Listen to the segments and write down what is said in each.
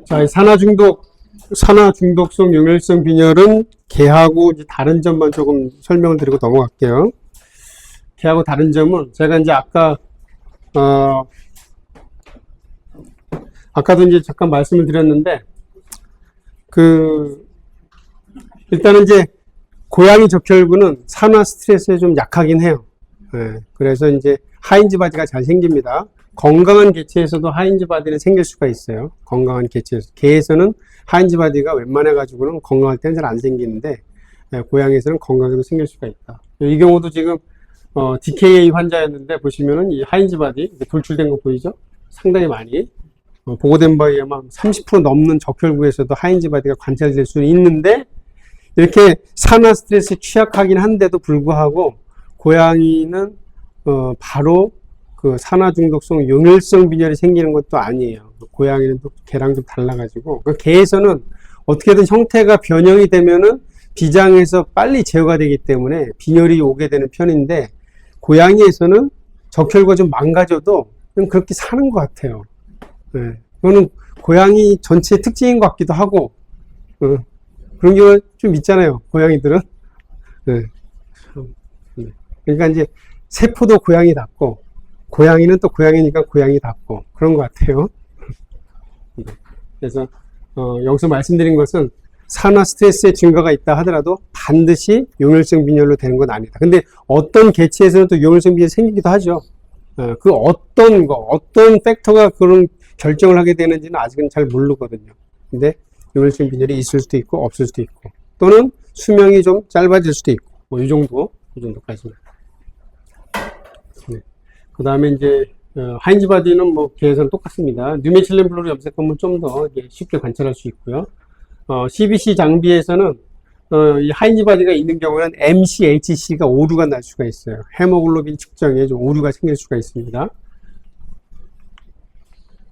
자, 이 산화중독성 용혈성 빈혈은 개하고 이제 다른 점만 조금 설명을 드리고 넘어갈게요. 개하고 다른 점은 제가 이제 아까도 이제 잠깐 말씀을 드렸는데, 일단은 이제 고양이 적혈구는 산화 스트레스에 좀 약하긴 해요. 네, 그래서 이제 하인즈 바디가 잘 생깁니다. 건강한 개체에서도 하인즈 바디는 생길 수가 있어요. 건강한 개체에서. 개에서는 하인즈 바디가 웬만해가지고는 건강할 때는 잘 안 생기는데, 고양이에서는 건강하게 생길 수가 있다. 이 경우도 지금, DKA 환자였는데, 보시면은 이 하인즈 바디, 돌출된 거 보이죠? 상당히 많이, 보고된 바에 의하면 30% 넘는 적혈구에서도 하인즈 바디가 관찰될 수는 있는데, 이렇게 산화 스트레스에 취약하긴 한데도 불구하고, 고양이는, 바로 그 산화중독성 용혈성 빈혈이 생기는 것도 아니에요. 고양이는 또 개랑 좀 달라가지고. 개에서는 어떻게든 형태가 변형이 되면은 비장에서 빨리 제어가 되기 때문에 빈혈이 오게 되는 편인데, 고양이에서는 적혈구가 좀 망가져도 좀 그렇게 사는 것 같아요. 네. 그거는 고양이 전체의 특징인 것 같기도 하고, 그런 경우가 좀 있잖아요. 고양이들은. 네. 그러니까 이제 세포도 고양이답고, 고양이는 또 고양이니까 고양이답고, 그런 것 같아요. 그래서, 여기서 말씀드린 것은 산화 스트레스의 증가가 있다 하더라도 반드시 용혈성 빈혈로 되는 건 아니다. 근데 어떤 개체에서는 또 용혈성 빈혈이 생기기도 하죠. 어떤 팩터가 그런 결정을 하게 되는지는 아직은 잘 모르거든요. 근데 용혈성 빈혈이 있을 수도 있고, 없을 수도 있고, 또는 수명이 좀 짧아질 수도 있고, 이 정도까지는. 네. 그 다음에 이제, 하인즈 바디는 뭐, 개에서는 똑같습니다. 뉴메칠렌 블루를 염색하면 좀 더 쉽게 관찰할 수 있고요. CBC 장비에서는, 이 하인즈 바디가 있는 경우에는 MCHC가 오류가 날 수가 있어요. 헤모글로빈 측정에 좀 오류가 생길 수가 있습니다.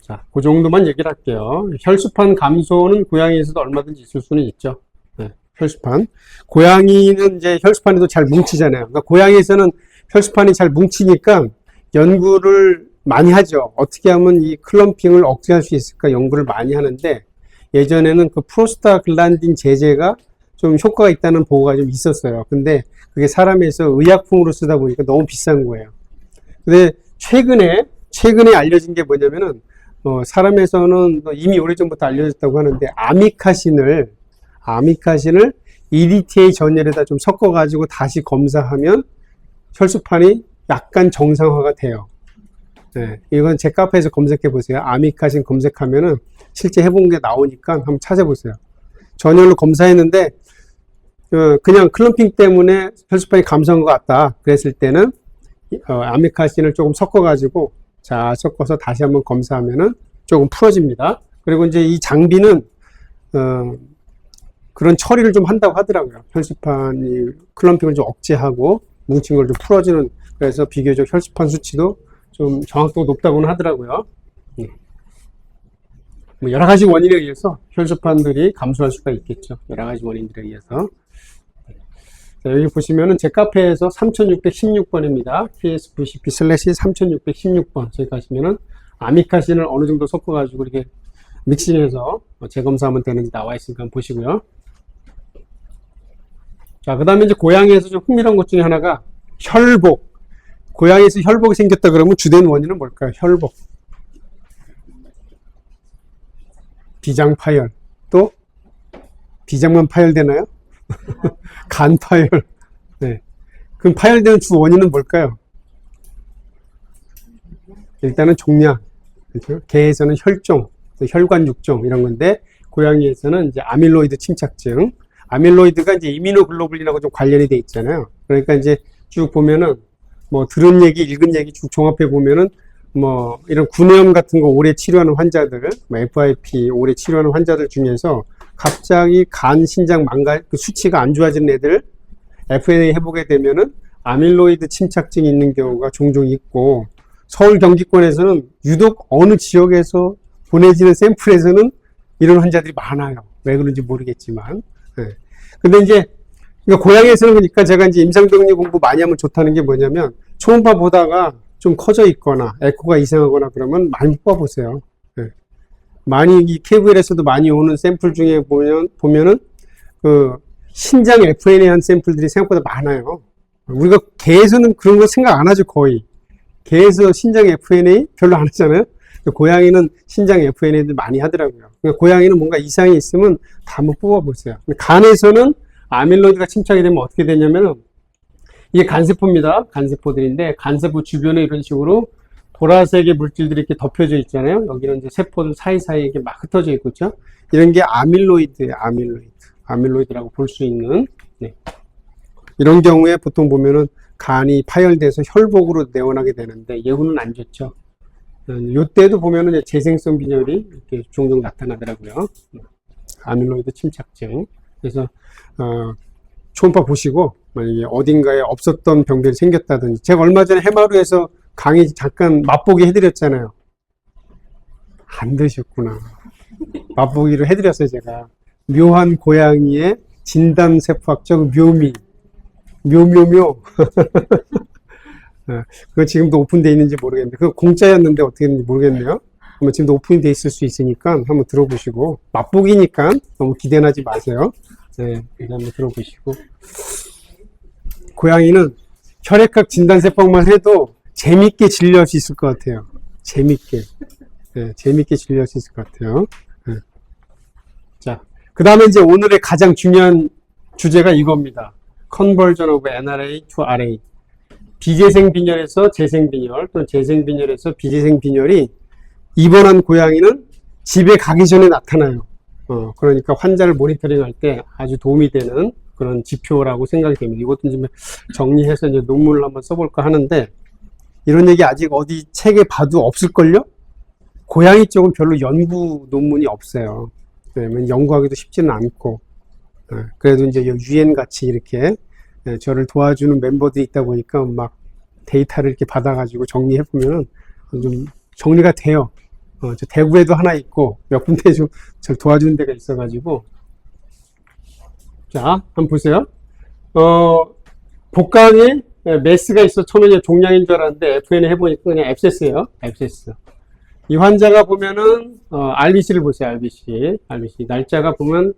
자, 그 정도만 얘기를 할게요. 혈수판 감소는 고양이에서도 얼마든지 있을 수는 있죠. 네, 혈수판. 고양이는 이제 혈수판에도 잘 뭉치잖아요. 그러니까 고양이에서는 혈수판이 잘 뭉치니까 연구를 많이 하죠. 어떻게 하면 이 클럼핑을 억제할 수 있을까 연구를 많이 하는데, 예전에는 그 프로스타글란딘 제제가 좀 효과가 있다는 보고가 좀 있었어요. 근데 그게 사람에서 의약품으로 쓰다 보니까 너무 비싼 거예요. 근데 최근에 알려진 게 뭐냐면은, 사람에서는 이미 오래전부터 알려졌다고 하는데, 아미카신을 EDTA 전열에다 좀 섞어가지고 다시 검사하면 혈수판이 약간 정상화가 돼요. 네, 이건 제 카페에서 검색해 보세요. 아미카신 검색하면은 실제 해본 게 나오니까 한번 찾아보세요. 전열로 검사했는데, 그냥 클럼핑 때문에 혈수판이 감소한 것 같다. 그랬을 때는, 아미카신을 조금 섞어가지고, 섞어서 다시 한번 검사하면은 조금 풀어집니다. 그리고 이제 이 장비는, 그런 처리를 좀 한다고 하더라고요. 혈수판이 클럼핑을 좀 억제하고, 뭉친 걸 좀 풀어주는, 그래서 비교적 혈수판 수치도 좀 정확도가 높다고는 하더라고요. 뭐 여러 가지 원인에 의해서 혈수판들이 감소할 수가 있겠죠. 여러 가지 원인들에 의해서. 자, 여기 보시면은 제 카페에서 3616번입니다. ksvcp/3616번. 저기 가시면은 아미카신을 어느 정도 섞어가지고 이렇게 믹싱해서 재검사하면 되는지 나와 있으니까 한번 보시고요. 자, 그 다음에 이제 고양이에서 좀 흥미로운 것 중에 하나가 혈복. 고양이에서 혈복이 생겼다 그러면 주된 원인은 뭘까요? 혈복. 비장 파열. 또 비장만 파열되나요? 간 파열. 네. 그럼 파열되는 주 원인은 뭘까요? 일단은 종양. 그렇죠? 개에서는 혈종, 혈관 육종 이런 건데, 고양이에서는 이제 아밀로이드 침착증. 아밀로이드가 이제 이미노글로불린하고 좀 관련이 돼 있잖아요. 그러니까 이제 쭉 보면은 뭐 들은 얘기, 읽은 얘기 쭉 종합해 보면은 뭐 이런 구내염 같은 거 오래 치료하는 환자들, 뭐 FIP 오래 치료하는 환자들 중에서 갑자기 간, 신장 그 수치가 안 좋아지는 애들 FA 해보게 되면은 아밀로이드 침착증이 있는 경우가 종종 있고, 서울 경기권에서는 유독 어느 지역에서 보내지는 샘플에서는 이런 환자들이 많아요. 왜 그런지 모르겠지만. 네. 근데 이제 그러니까 고양이에서는, 그러니까 제가 이제 임상병리 공부 많이 하면 좋다는 게 뭐냐면, 초음파 보다가 좀 커져 있거나 에코가 이상하거나 그러면 많이 뽑아보세요. 네. 많이 이 KVL에서도 많이 오는 샘플 중에 보면은 그 신장 FNA 한 샘플들이 생각보다 많아요. 우리가 개에서는 그런 거 생각 안 하죠, 거의. 개에서 신장 FNA 별로 안 하잖아요. 고양이는 신장 FNA들 많이 하더라고요. 그러니까 고양이는 뭔가 이상이 있으면 다 한번 뽑아보세요. 간에서는 아밀로이드가 침착이 되면 어떻게 되냐면은 이게 간세포입니다. 간세포들인데 간세포 주변에 이런 식으로 보라색의 물질들이 이렇게 덮여져 있잖아요. 여기는 이제 세포들 사이사이에 이렇게 막 흩어져 있고, 그렇죠? 이런 게 아밀로이드예요. 아밀로이드라고 볼 수 있는. 네. 이런 경우에 보통 보면은 간이 파열돼서 혈복으로 내원하게 되는데 예후는 안 좋죠. 요때도 보면은 이제 재생성 빈혈이 이렇게 종종 나타나더라고요. 아밀로이드 침착증. 그래서 초음파 보시고 만약에 어딘가에 없었던 병들이 생겼다든지, 제가 얼마 전에 해마루에서 강의 잠깐 맛보기 해드렸잖아요. 안 드셨구나. 맛보기를 해드렸어요, 제가. 묘한 고양이의 진단세포학적 묘미. 묘. 그거 지금도 오픈되어 있는지 모르겠는데, 그거 공짜였는데 어떻게 됐는지 모르겠네요. 한번 지금도 오픈이 돼 있을 수 있으니까 한번 들어보시고, 맛보기니까 너무 기대하지 마세요. 네, 한번 들어보시고. 고양이는 혈액학 진단세포만 해도 재밌게 진료할 수 있을 것 같아요. 재밌게. 네, 재밌게 진료할 수 있을 것 같아요. 네. 자, 그 다음에 이제 오늘의 가장 중요한 주제가 이겁니다. Conversion of NRA to RA. 비재생 빈혈에서 재생 빈혈, 또는 재생 빈혈에서 비재생 빈혈이 입원한 고양이는 집에 가기 전에 나타나요. 그러니까 환자를 모니터링 할 때 아주 도움이 되는 그런 지표라고 생각이 됩니다. 이것도 좀 정리해서 이제 논문을 한번 써볼까 하는데, 이런 얘기 아직 어디 책에 봐도 없을걸요? 고양이 쪽은 별로 연구 논문이 없어요. 왜냐면 연구하기도 쉽지는 않고, 그래도 이제 유엔 같이 이렇게 저를 도와주는 멤버들이 있다 보니까 막 데이터를 이렇게 받아가지고 정리해보면 좀 정리가 돼요. 저 대구에도 하나 있고 몇 군데 좀 저를 도와주는 데가 있어가지고. 자, 한번 보세요. 복강에 메스가 있어 처음에 종양인 줄 알았는데 FN 해보니까 그냥 앱세스예요. 앱세스. 이 환자가 보면은 RBC를 보세요. RBC 날짜가 보면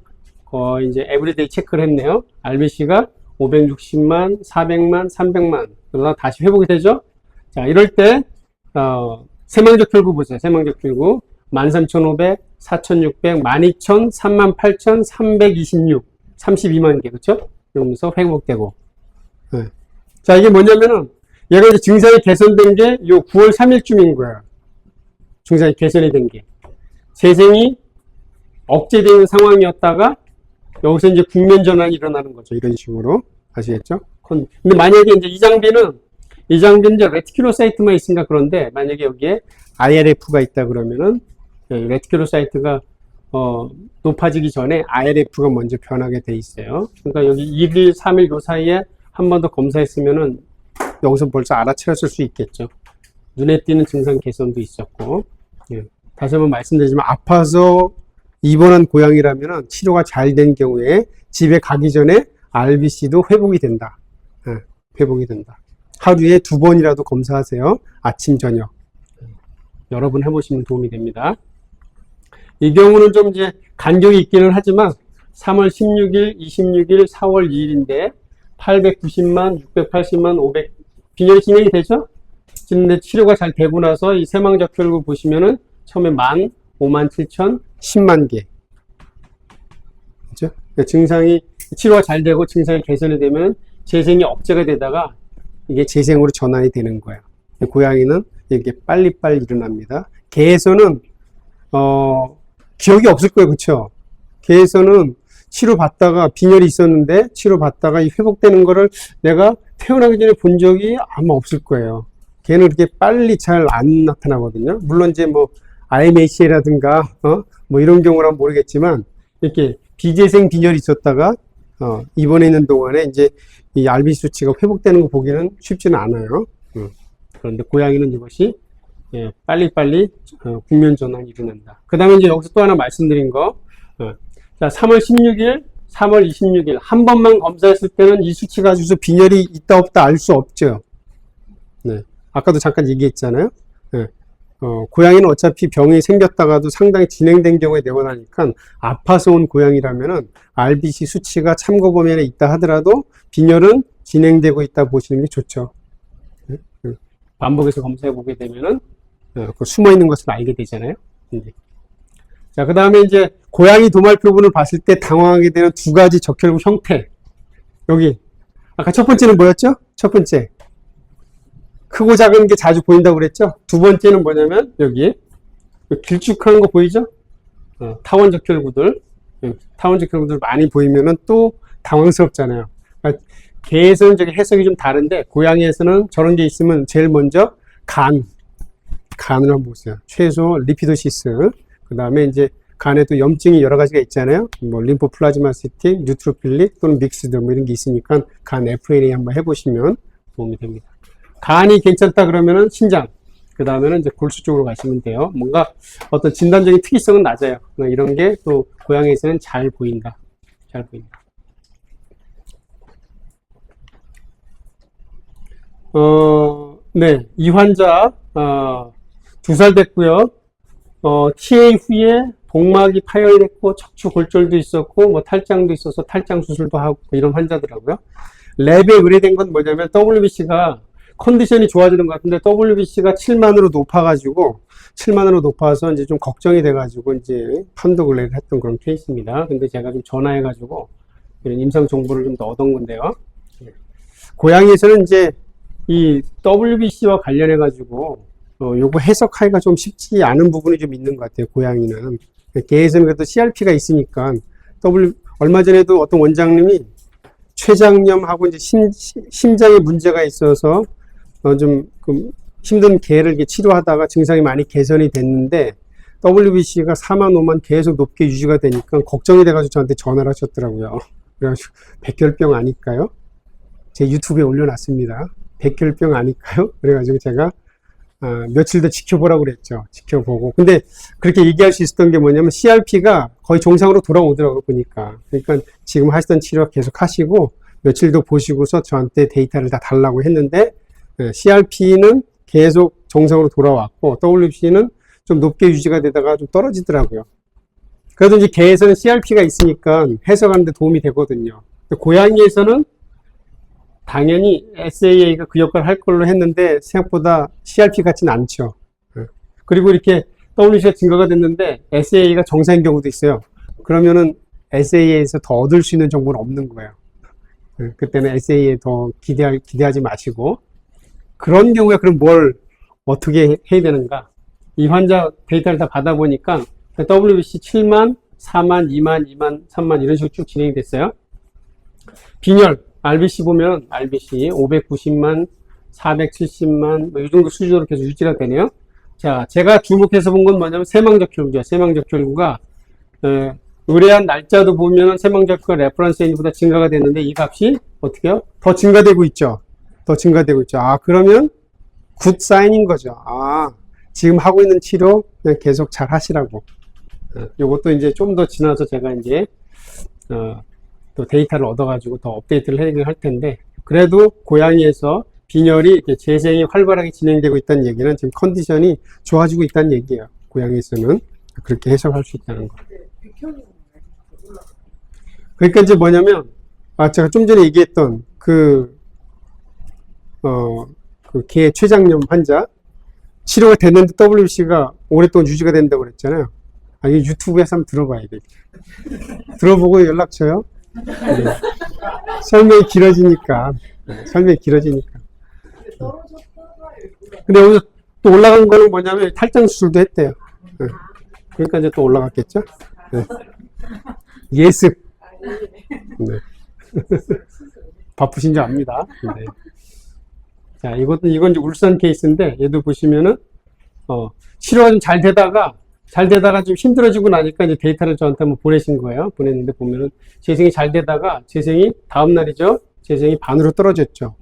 이제 에브리데이 체크를 했네요. RBC가 560만, 400만, 300만. 그러다 다시 회복이 되죠. 자, 이럴 때 세망적 혈구 보세요. 세망적 혈구 13,500, 4,600, 12,000, 38,000, 326, 32만 개, 그렇죠? 그러면서 회복되고. 네. 자, 이게 뭐냐면은 얘가 이제 증상이 개선된 게 요 9월 3일쯤인 거예요. 증상이 개선이 된 게. 재생이 억제되는 상황이었다가 여기서 이제 국면 전환이 일어나는 거죠. 이런 식으로. 아시겠죠? 근데 만약에 이제 이 장비는 이제 레티큘로사이트만 있으니까 그런데, 만약에 여기에 IRF가 있다 그러면은 레티큘로사이트가 높아지기 전에 IRF가 먼저 변하게 돼 있어요. 그러니까 여기 1일, 3일 요 사이에 한 번 더 검사했으면은 여기서 벌써 알아차렸을 수 있겠죠. 눈에 띄는 증상 개선도 있었고. 예. 다시 한번 말씀드리지만 아파서 입원한 고양이라면은 치료가 잘 된 경우에 집에 가기 전에 RBC도 회복이 된다. 예, 회복이 된다. 하루에 2번이라도 검사하세요. 아침, 저녁. 여러 번 해보시면 도움이 됩니다. 이 경우는 좀 이제 간격이 있기는 하지만 3월 16일, 26일, 4월 2일인데 890만, 680만, 500 빈혈이 진행이 되죠? 근데 치료가 잘 되고 나서 이 세망적 혈구 보시면은 처음에 10,000, 57,000, 10만 개. 그죠? 그러니까 증상이 치료가 잘 되고 증상이 개선이 되면 재생이 억제가 되다가 이게 재생으로 전환이 되는 거예요. 고양이는 이렇게 빨리빨리 일어납니다. 개에서는 기억이 없을 거예요. 그렇죠? 개에서는 치료받다가 빈혈이 있었는데 치료받다가 이 회복되는 거를 내가 태어나기 전에 본 적이 아마 없을 거예요. 걔는 그렇게 빨리 잘 안 나타나거든요. 물론 이제 뭐 IMH라든가 뭐 이런 경우라면 모르겠지만 이렇게 비재생 빈혈이 있었다가 입원해 있는 동안에 이제 이 RBC 수치가 회복되는 거 보기는 쉽지는 않아요. 그런데 고양이는 이것이 빨리빨리 국면 전환이 일어난다. 그 다음에 이제 여기서 또 하나 말씀드린 거, 자, 3월 16일, 3월 26일 한 번만 검사했을 때는 이 수치 가지고서 빈혈이 있다 없다 알 수 없죠. 네. 아까도 잠깐 얘기했잖아요. 네. 고양이는 어차피 병이 생겼다가도 상당히 진행된 경우에 내원하니까 아파서 온 고양이라면은 RBC 수치가 참고 범위에 있다 하더라도 빈혈은 진행되고 있다 보시는 게 좋죠. 반복해서 검사해 보게 되면은 그 숨어 있는 것을 알게 되잖아요. 자, 그 다음에 이제 고양이 도말 표본을 봤을 때 당황하게 되는 두 가지 적혈구 형태. 여기 아까 첫 번째는 뭐였죠? 첫 번째 크고 작은 게 자주 보인다고 그랬죠? 두 번째는 뭐냐면 여기 길쭉한 거 보이죠? 타원 적혈구들 많이 보이면은 또 당황스럽잖아요. 그러니까 개에서는 저기 해석이 좀 다른데 고양이에서는 저런 게 있으면 제일 먼저 간을 한번 보세요. 최소 리피도시스, 그 다음에 이제 간에 또 염증이 여러 가지가 있잖아요. 뭐 림포플라즈마시티, 뉴트로필릭 또는 믹스드 뭐 이런 게 있으니까 간 FNA 한번 해보시면 도움이 됩니다. 간이 괜찮다 그러면은 신장, 그 다음에는 이제 골수 쪽으로 가시면 돼요. 뭔가 어떤 진단적인 특이성은 낮아요. 이런 게 또 고양이에서는 잘 보인다. 잘 보인다. 네, 이 환자 2살 됐고요. TA 후에 복막이 파열됐고 척추 골절도 있었고 뭐 탈장도 있어서 탈장 수술도 하고 이런 환자더라고요. 랩에 의뢰된 건 뭐냐면 WBC가 컨디션이 좋아지는 것 같은데 WBC가 7만으로 높아서 이제 좀 걱정이 돼가지고 이제 판독을 했던 그런 케이스입니다. 근데 제가 좀 전화해가지고 이런 임상 정보를 좀 더 얻은 건데요. 고양이에서는 이제 이 WBC와 관련해가지고 요거 해석하기가 좀 쉽지 않은 부분이 좀 있는 것 같아요. 고양이는. 개에서는 그래도 CRP가 있으니까 얼마 전에도 어떤 원장님이 췌장염하고 이제 심장에 문제가 있어서 좀 힘든 개를 이렇게 치료하다가 증상이 많이 개선이 됐는데 WBC가 4만 5만 계속 높게 유지가 되니까 걱정이 돼가지고 저한테 전화를 하셨더라고요. 그래가지고 백혈병 아닐까요? 제 유튜브에 올려놨습니다. 백혈병 아닐까요? 그래가지고 제가 며칠 더 지켜보라고 그랬죠. 지켜보고. 근데 그렇게 얘기할 수 있었던 게 뭐냐면 CRP가 거의 정상으로 돌아오더라고요. 보니까. 그러니까 지금 하시던 치료 계속 하시고 며칠 더 보시고서 저한테 데이터를 다 달라고 했는데 CRP는 계속 정상으로 돌아왔고 WBC는 좀 높게 유지가 되다가 좀 떨어지더라고요. 그래도 이제 개에서는 CRP가 있으니까 해석하는 데 도움이 되거든요. 고양이에서는 당연히 SAA가 그 역할을 할 걸로 했는데 생각보다 CRP 같지는 않죠. 그리고 이렇게 WBC가 증가가 됐는데 SAA가 정상인 경우도 있어요. 그러면은 SAA에서 더 얻을 수 있는 정보는 없는 거예요. 그때는 SAA에 더 기대하지 마시고 그런 경우에 그럼 뭘 어떻게 해야 되는가? 이 환자 데이터를 다 받아보니까 WBC 7만, 4만, 2만, 2만, 3만 이런 식으로 쭉 진행이 됐어요. 빈혈 RBC 보면 RBC 590만, 470만 뭐 이 정도 수준으로 계속 유지가 되네요. 자, 제가 주목해서 본 건 뭐냐면 세망적혈구죠. 세망적혈구가 의뢰한 날짜도 보면 세망적혈 레퍼런스 N보다 증가가 됐는데 이 값이 어떻게요? 더 증가되고 있죠. 더 증가되고 있죠. 그러면 굿 사인인 거죠. 지금 하고 있는 치료 그냥 계속 잘 하시라고. 요것도 이제 좀 더 지나서 제가 이제 또 데이터를 얻어가지고 더 업데이트를 할 텐데 그래도 고양이에서 빈혈이 이렇게 재생이 활발하게 진행되고 있다는 얘기는 지금 컨디션이 좋아지고 있다는 얘기예요. 고양이에서는 그렇게 해석할 수 있다는 거. 그러니까 이제 뭐냐면 제가 좀 전에 얘기했던 그 개 췌장염 환자 치료가 됐는데 WBC가 오랫동안 유지가 된다고 그랬잖아요. 이게 유튜브에서 한번 들어봐야 돼. 들어보고 연락 줘요. 네. 설명이 길어지니까. 근데 여기서 또 올라간 거는 뭐냐면 탈장 수술도 했대요. 그러니까 이제 또 올라갔겠죠? 네. 예습. 네. 바쁘신 줄 압니다. 네. 자, 이건 이제 울산 케이스인데, 얘도 보시면은, 치료가 좀 잘 되다가 좀 힘들어지고 나니까 이제 데이터를 저한테 한번 보내신 거예요. 보냈는데 보면은 재생이 잘 되다가 재생이 다음날이죠. 재생이 반으로 떨어졌죠.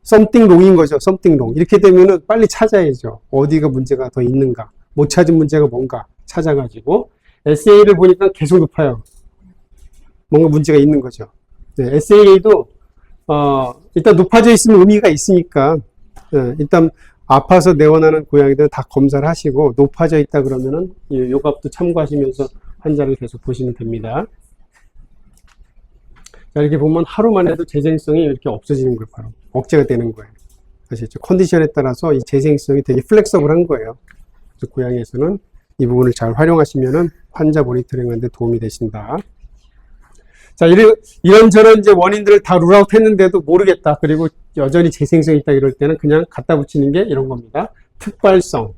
something wrong인 거죠. something wrong. 이렇게 되면은 빨리 찾아야죠. 어디가 문제가 더 있는가. 못 찾은 문제가 뭔가 찾아가지고 SA를 보니까 계속 높아요. 뭔가 문제가 있는 거죠. 네, SA도 일단 높아져 있으면 의미가 있으니까 일단 아파서 내원하는 고양이들은 다 검사를 하시고 높아져 있다 그러면은 이 요값도 참고하시면서 환자를 계속 보시면 됩니다. 자, 이렇게 보면 하루만 해도 재생성이 이렇게 없어지는 거예요. 바로 억제가 되는 거예요. 아시죠? 컨디션에 따라서 이 재생성이 되게 플렉서블한 거예요. 그래서 고양이에서는 이 부분을 잘 활용하시면은 환자 모니터링하는데 도움이 되신다. 자, 이런저런 이제 원인들을 다 룰아웃 했는데도 모르겠다. 그리고 여전히 재생성이 있다 이럴 때는 그냥 갖다 붙이는 게 이런 겁니다. 특발성,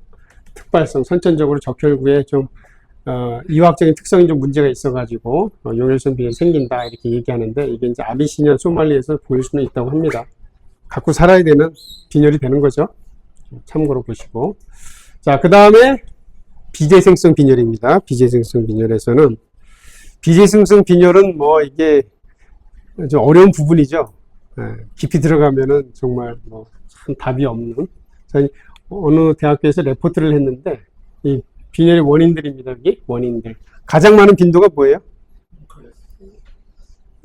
선천적으로 적혈구에 좀 이화학적인 특성이 좀 문제가 있어가지고 용혈성 빈혈이 생긴다 이렇게 얘기하는데 이게 이제 아비시니아 소말리에서 보일 수는 있다고 합니다. 갖고 살아야 되는 빈혈이 되는 거죠. 참고로 보시고. 자, 그 다음에 비재생성 빈혈입니다. 비재생성 빈혈에서는 비재생성 빈혈은 뭐 이게 좀 어려운 부분이죠. 깊이 들어가면은 정말 뭐 참 답이 없는. 저희 어느 대학교에서 레포트를 했는데 이 빈혈의 원인들입니다. 여기 원인들. 가장 많은 빈도가 뭐예요?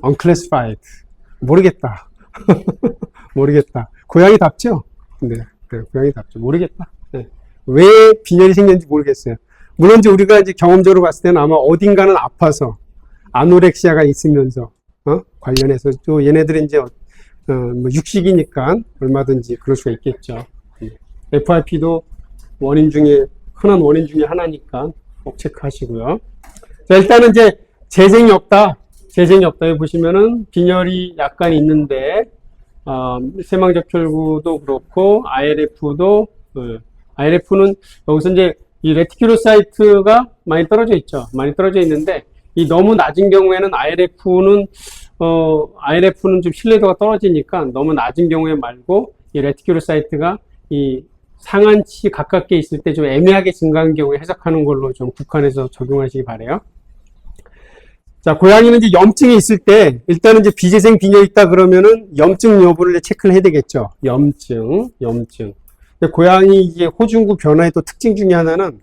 unclassified. 모르겠다. 모르겠다. 고양이답죠? 네, 고양이답죠. 모르겠다. 네. 왜 빈혈이 생겼는지 모르겠어요. 물론 이제 우리가 이제 경험적으로 봤을 때는 아마 어딘가는 아파서 아노렉시아가 있으면서 관련해서 또 얘네들은 이제 뭐 육식이니까 얼마든지 그럴 수가 있겠죠. FRP도 원인 중에 흔한 원인 중에 하나니까 꼭 체크하시고요. 자, 일단은 이제 재생이 없다. 여기 보시면은 빈혈이 약간 있는데 세망적혈구도 그렇고 ILF도 ILF는 여기서 이제 이 레티큘로사이트가 많이 떨어져 있죠. 많이 떨어져 있는데 이 너무 낮은 경우에는 ILF는 좀 신뢰도가 떨어지니까 너무 낮은 경우에 말고 이 레티큘로사이트가 이 상한치 가깝게 있을 때 좀 애매하게 증가한 경우에 해석하는 걸로 좀 국한해서 적용하시기 바래요. 자, 고양이는 이제 염증이 있을 때 일단은 이제 비재생 빈혈이 있다 그러면은 염증 여부를 체크를 해야 되겠죠. 염증. 근데 고양이 이제 호중구 변화의 또 특징 중에 하나는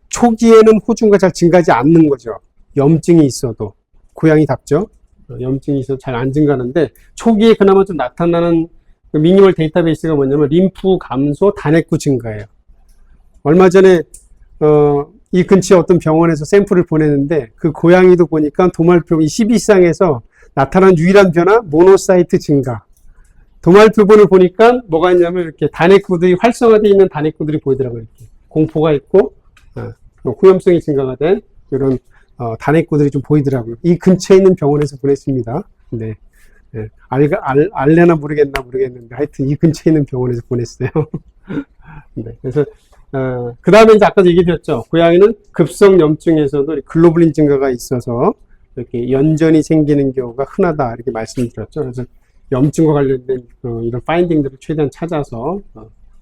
초기에는 호중구가 잘 증가하지 않는 거죠. 염증이 있어도 고양이답죠. 염증이 있어도 잘 안 증가하는데 초기에 그나마 좀 나타나는 미니멀 데이터베이스가 뭐냐면 림프 감소, 단핵구 증가예요. 얼마 전에 이 근처에 어떤 병원에서 샘플을 보냈는데 그 고양이도 보니까 도말표본 10 이상에서 나타난 유일한 변화 모노사이트 증가. 도말표본을 보니까 뭐가 있냐면 이렇게 단핵구들이 활성화되어 있는 단핵구들이 보이더라고요. 이렇게 공포가 있고 후염성이 증가가 된 이런 단핵구들이 좀 보이더라고요. 이 근처에 있는 병원에서 보냈습니다. 네. 네. 알래나 모르겠는데 하여튼 이 근처에 있는 병원에서 보냈어요. 네. 그래서 그 다음에 이제 아까도 얘기 드렸죠. 고양이는 급성 염증에서도 글로불린 증가가 있어서 이렇게 연전이 생기는 경우가 흔하다 이렇게 말씀드렸죠. 그래서 염증과 관련된 이런 파인딩들을 최대한 찾아서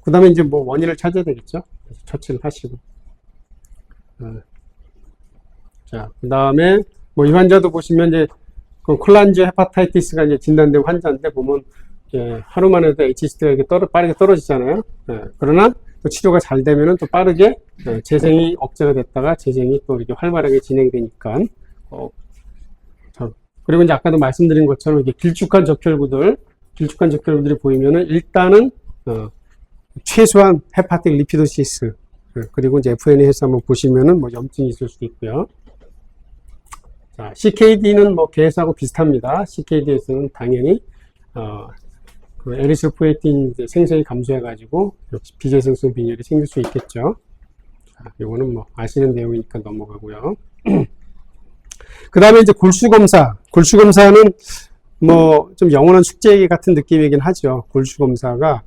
그 다음에 이제 뭐 원인을 찾아야 되겠죠. 그래서 처치를 하시고 자, 그 다음에 뭐 이 환자도 보시면 이제 그 콜란지오 헤파타이티스가 이제 진단된 환자인데 보면 하루만 해도 HCT가 이렇게 빠르게 떨어지잖아요. 그러나 또 치료가 잘 되면은 또 빠르게 재생이 억제가 됐다가 재생이 또 이렇게 활발하게 진행되니까 그리고 이제 아까도 말씀드린 것처럼 이게 길쭉한 적혈구들이 보이면은 일단은 최소한 헤파틱 리피도시스 그리고 이제 FNA 해서 한번 보시면은 뭐 염증이 있을 수도 있고요. 자, CKD는 뭐 개수하고 비슷합니다. CKD에서는 당연히 그 에리스로포에틴 생성이 감소해가지고 역시 비재생성 빈혈이 생길 수 있겠죠. 자, 이거는 뭐 아시는 내용이니까 넘어가고요. 그 다음에 이제 골수검사는 뭐 좀 영원한 숙제 같은 느낌이긴 하죠. 골수검사가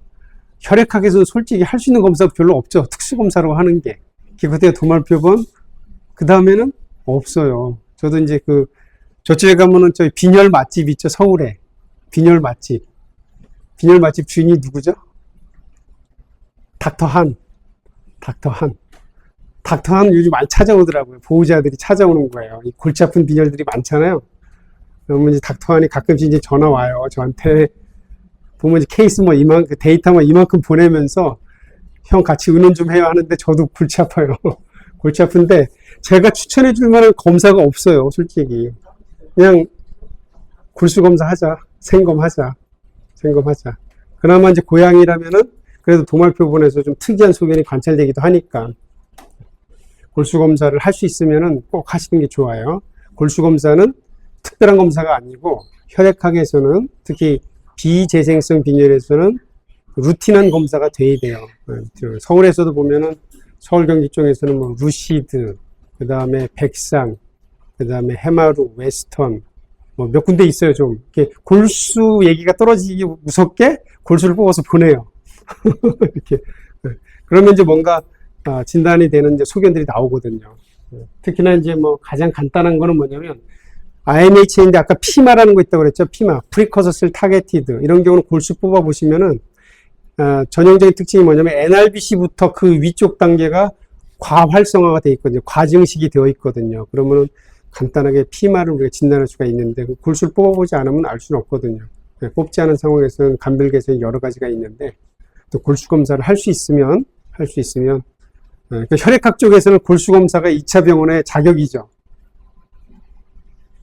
혈액학에서는 솔직히 할 수 있는 검사가 별로 없죠. 특수검사로 하는 게. 그때 도말표본, 그 다음에는 없어요. 저도 이제 저쪽에 가면은 저희 빈혈 맛집 있죠. 서울에. 빈혈 맛집 주인이 누구죠? 닥터 한 요즘 많이 찾아오더라고요. 보호자들이 찾아오는 거예요. 이 골치 아픈 빈혈들이 많잖아요. 그러면 이제 닥터 한이 가끔씩 이제 전화 와요. 저한테 보면 이제 케이스 뭐 데이터 뭐 이만큼 보내면서 형 같이 의논 좀 해요 하는데 저도 골치 아파요. 골치 아픈데 제가 추천해 줄 만한 검사가 없어요. 솔직히. 그냥 골수 검사 하자. 생검하자. 그나마 이제 고양이라면은 그래도 도말표본에서 좀 특이한 소견이 관찰되기도 하니까 골수 검사를 할 수 있으면은 꼭 하시는 게 좋아요. 골수 검사는 특별한 검사가 아니고 혈액학에서는 특히 비재생성 빈혈에서는 루틴한 검사가 돼야 돼요. 서울에서도 보면은 서울 경기 쪽에서는 뭐 루시드, 그 다음에 백상, 그 다음에 해마루, 웨스턴 뭐 몇 군데 있어요. 좀 이렇게 골수 얘기가 떨어지기 무섭게 골수를 뽑아서 보내요. 이렇게 그러면 이제 뭔가 진단이 되는 이제 소견들이 나오거든요. 특히나 이제 뭐 가장 간단한 거는 뭐냐면 IMHA인데 아까 피마라는 거 있다고 그랬죠. 피마, 프리커서슬 타겟티드 이런 경우는 골수 뽑아 보시면은 전형적인 특징이 뭐냐면 NRBC부터 그 위쪽 단계가 과활성화가 되어 있거든요. 과증식이 되어 있거든요. 그러면은 간단하게 피마를 우리가 진단할 수가 있는데 골수를 뽑아보지 않으면 알 수는 없거든요. 뽑지 않은 상황에서는 간별 개선이 여러 가지가 있는데 또 골수 검사를 할 수 있으면 그러니까 혈액학 쪽에서는 골수 검사가 2차 병원의 자격이죠.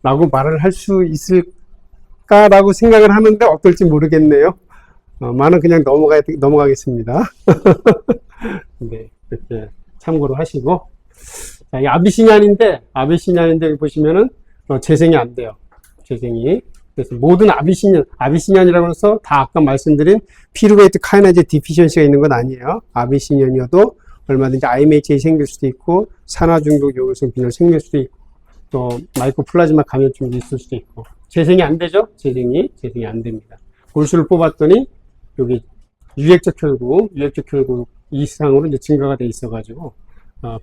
라고 말을 할 수 있을까라고 생각을 하는데 어떨지 모르겠네요. 말은 그냥 넘어가겠습니다. 네, 이렇게 참고로 하시고. 자, 이 아비시니안인데 여기 보시면은 재생이 안 돼요. 재생이. 그래서 모든 아비시니안이라고 해서 다 아까 말씀드린 피루베이트 카이나제 디피션시가 있는 건 아니에요. 아비시니안이어도 얼마든지 IMHA 생길 수도 있고 산화중독 요요성 빈혈 생길 수도 있고 또 마이코플라즈마 감염증도 있을 수도 있고 재생이 안 되죠? 재생이 안 됩니다. 골수를 뽑았더니 여기 유액적 혈구 이상으로 이제 증가가 돼 있어가지고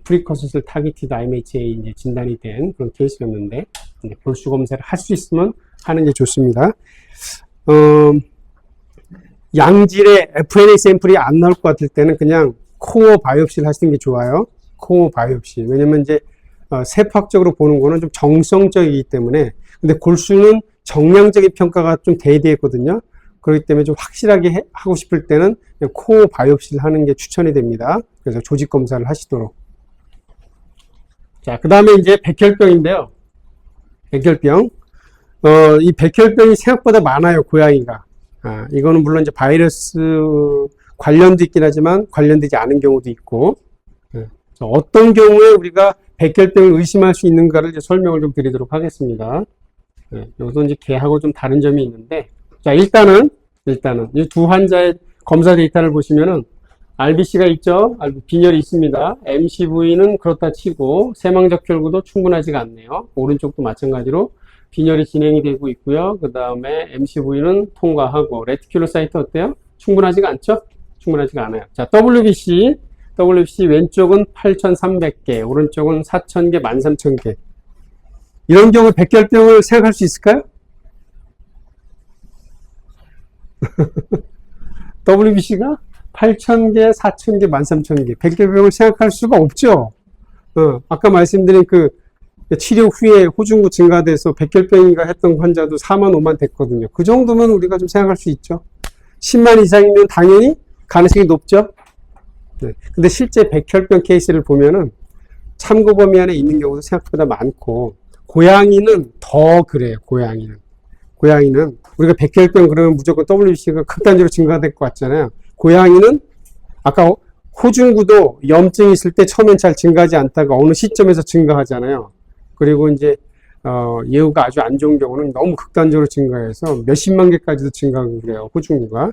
프리커서슬 타깃티드 IMHA 이제 진단이 된 그런 케이스였는데 골수 검사를 할 수 있으면 하는 게 좋습니다. 양질의 FNA 샘플이 안 나올 것 같을 때는 그냥 코어 바이옵시를 하시는 게 좋아요. 코어 바이옵시. 왜냐면 이제 세포학적으로 보는 거는 좀 정성적이기 때문에 근데 골수는 정량적인 평가가 좀 돼야 되거든요. 그렇기 때문에 좀 확실하게 하고 싶을 때는 코어 바이옵시를 하는 게 추천이 됩니다. 그래서 조직 검사를 하시도록. 자, 그 다음에 이제 백혈병인데요. 백혈병. 이 백혈병이 생각보다 많아요, 고양이가. 이거는 물론 이제 바이러스 관련도 있긴 하지만 관련되지 않은 경우도 있고, 어떤 경우에 우리가 백혈병을 의심할 수 있는가를 이제 설명을 좀 드리도록 하겠습니다. 여기서 이제 걔하고 좀 다른 점이 있는데, 자, 일단은 이 두 환자의 검사 데이터를 보시면은 RBC가 있죠. 빈혈이 있습니다. MCV는 그렇다 치고 세망적 혈구도 충분하지가 않네요. 오른쪽도 마찬가지로 빈혈이 진행이 되고 있고요. 그 다음에 MCV는 통과하고 레티큘러 사이트 어때요? 충분하지가 않죠? 충분하지가 않아요. 자, WBC 왼쪽은 8,300개, 오른쪽은 4,000개, 13,000개. 이런 경우 백혈병을 생각할 수 있을까요? WBC가 8,000개, 4,000개, 13,000개. 백혈병을 생각할 수가 없죠. 아까 말씀드린 그 치료 후에 호중구 증가돼서 백혈병인가 했던 환자도 4만, 5만 됐거든요. 그 정도면 우리가 좀 생각할 수 있죠. 10만 이상이면 당연히 가능성이 높죠. 네. 근데 실제 백혈병 케이스를 보면은 참고 범위 안에 있는 경우도 생각보다 많고, 고양이는 더 그래요, 고양이는 우리가 백혈병 그러면 무조건 WBC가 극단적으로 증가될 것 같잖아요. 고양이는 아까 호중구도 염증이 있을 때 처음엔 잘 증가하지 않다가 어느 시점에서 증가하잖아요. 그리고 이제 예후가 아주 안 좋은 경우는 너무 극단적으로 증가해서 몇십만 개까지도 증가하고 그래요, 호중구가.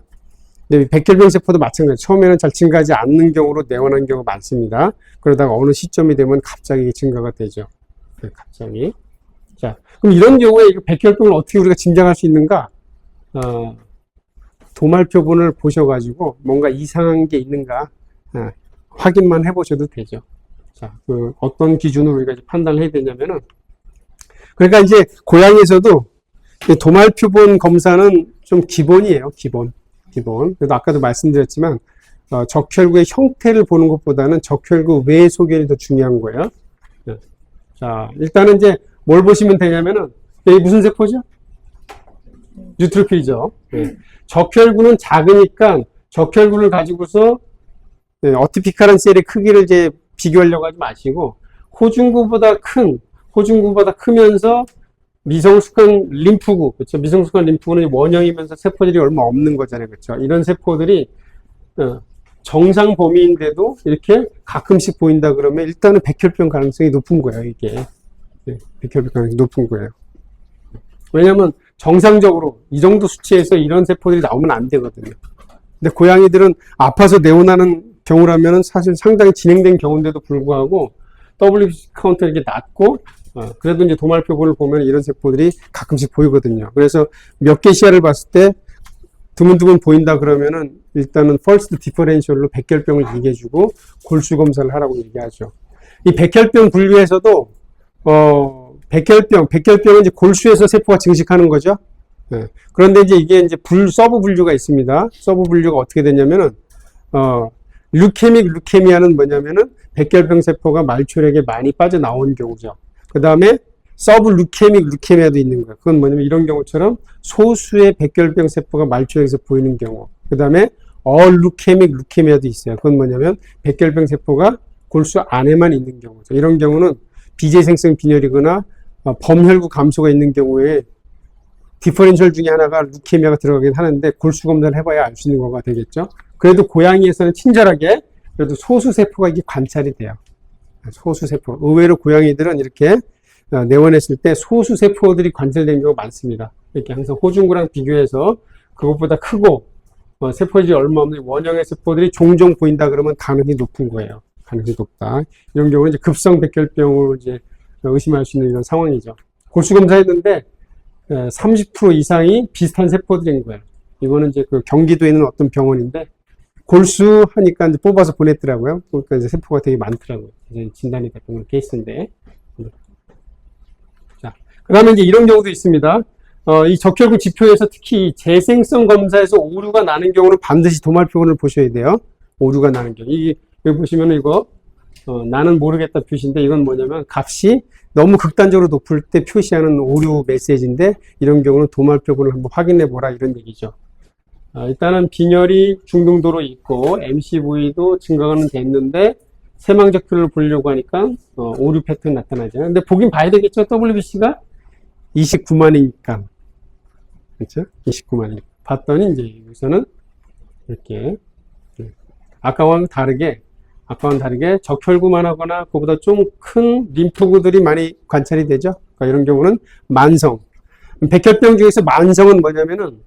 근데 백혈병 세포도 마찬가지. 처음에는 잘 증가하지 않는 경우로 내원하는 경우가 많습니다. 그러다가 어느 시점이 되면 갑자기 증가가 되죠. 갑자기. 자, 그럼 이런 경우에 이 백혈병을 어떻게 우리가 짐작할 수 있는가? 도말표본을 보셔가지고 뭔가 이상한 게 있는가 확인만 해보셔도 되죠. 자, 어떤 기준으로 우리가 판단을 해야 되냐면은, 그러니까 이제 고양이에서도 도말표본 검사는 좀 기본이에요, 기본. 그래도 아까도 말씀드렸지만 적혈구의 형태를 보는 것보다는 적혈구 외의 소견이 더 중요한 거예요. 자, 일단은 이제 뭘 보시면 되냐면은, 이게 무슨 세포죠? 뉴트로필이죠. 적혈구는 작으니까 적혈구를 가지고서 어티피칼한 셀의 크기를 이제 비교하려고 하지 마시고, 호중구보다 크면서 미성숙한 림프구, 그렇죠? 미성숙한 림프구는 원형이면서 세포들이 얼마 없는 거잖아요, 그렇죠? 이런 세포들이 정상 범위인데도 이렇게 가끔씩 보인다 그러면 일단은 백혈병 가능성이 높은 거예요, 이게. 네, 백혈병 가능성이 높은 거예요. 왜냐면 정상적으로 이 정도 수치에서 이런 세포들이 나오면 안 되거든요. 근데 고양이들은 아파서 내원하는 경우라면 사실 상당히 진행된 경우인데도 불구하고 WBC 카운트가 이렇게 낮고, 그래도 이제 도말표본을 보면 이런 세포들이 가끔씩 보이거든요. 그래서 몇 개 시야를 봤을 때 드문드문 보인다 그러면은 일단은 first differential로 백혈병을 얘기해주고 골수 검사를 하라고 얘기하죠. 이 백혈병 분류에서도 백혈병은 이제 골수에서 세포가 증식하는 거죠. 네. 그런데 이제 이게 이제 서브 분류가 있습니다. 서브 분류가 어떻게 되냐면은 루케미아는 뭐냐면은 백혈병 세포가 말초력에 많이 빠져나온 경우죠. 그 다음에 서브 루케미아도 있는 거예요. 그건 뭐냐면 이런 경우처럼 소수의 백혈병 세포가 말초력에서 보이는 경우. 그 다음에 루케미아도 있어요. 그건 뭐냐면 백혈병 세포가 골수 안에만 있는 경우죠. 이런 경우는 비재생성 빈혈이거나 범혈구 감소가 있는 경우에 디퍼렌셜 중에 하나가 루케미아가 들어가긴 하는데 골수 검사를 해봐야 알 수 있는 거가 되겠죠. 그래도 고양이에서는 친절하게 그래도 소수 세포가 이게 관찰이 돼요. 소수 세포. 의외로 고양이들은 이렇게 내원했을 때 소수 세포들이 관찰된 경우가 많습니다. 이렇게 항상 호중구랑 비교해서 그것보다 크고 세포질이 얼마 없는 원형의 세포들이 종종 보인다 그러면 가능성이 높은 거예요. 가능성이 높다. 이런 경우는 이제 급성 백혈병으로 이제 의심할 수 있는 이런 상황이죠. 골수 검사했는데 30% 이상이 비슷한 세포들인 거예요. 이거는 이제 그 경기도에 있는 어떤 병원인데 골수 하니까 이제 뽑아서 보냈더라고요. 그러니까 이제 세포가 되게 많더라고요. 이제 진단이 됐던 케이스인데. 자, 그 다음에 이제 이런 경우도 있습니다. 이 적혈구 지표에서 특히 재생성 검사에서 오류가 나는 경우는 반드시 도말표본을 보셔야 돼요. 오류가 나는 경우. 여기 보시면 이거, 나는 모르겠다 표시인데 이건 뭐냐면 값이 너무 극단적으로 높을 때 표시하는 오류 메시지인데 이런 경우는 도말표본을 한번 확인해 보라 이런 얘기죠. 일단은 빈혈이 중등도로 있고 MCV도 증가는 됐는데 세망적표를 보려고 하니까 오류 패턴이 나타나죠. 근데 보긴 봐야 되겠죠. WBC가 29만이니까 그렇죠? 29만이니까 봤더니 이제 여기서는 이렇게 아까와는 다르게 적혈구만 하거나 그보다 좀 큰 림프구들이 많이 관찰이 되죠. 그러니까 이런 경우는 만성. 백혈병 중에서 만성은 뭐냐면은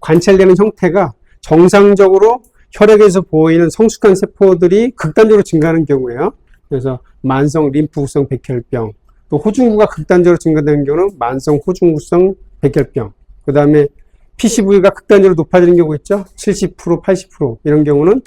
관찰되는 형태가 정상적으로 혈액에서 보이는 성숙한 세포들이 극단적으로 증가하는 경우예요. 그래서 만성 림프구성 백혈병, 또 호중구가 극단적으로 증가되는 경우는 만성 호중구성 백혈병. 그 다음에 PCV가 극단적으로 높아지는 경우 있죠. 70%, 80% 이런 경우는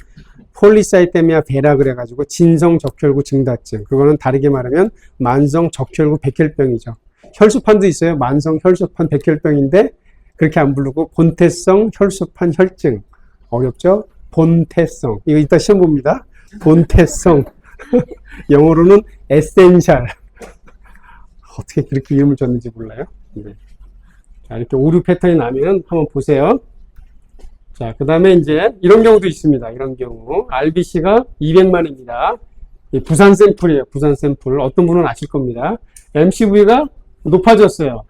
폴리사이테미아 베라 그래가지고 진성 적혈구 증다증. 그거는 다르게 말하면 만성 적혈구 백혈병이죠. 혈소판도 있어요. 만성 혈소판 백혈병인데 그렇게 안 부르고 본태성 혈소판 혈증. 어렵죠? 본태성. 이거 이따 시험 봅니다. 본태성. 영어로는 에센셜. 어떻게 그렇게 이름을 줬는지 몰라요. 네. 자, 이렇게 오류 패턴이 나면 한번 보세요. 자, 그 다음에 이제 이런 경우도 있습니다. 이런 경우. RBC가 200만입니다. 부산 샘플이에요. 부산 샘플. 어떤 분은 아실 겁니다. MCV가 높아졌어요.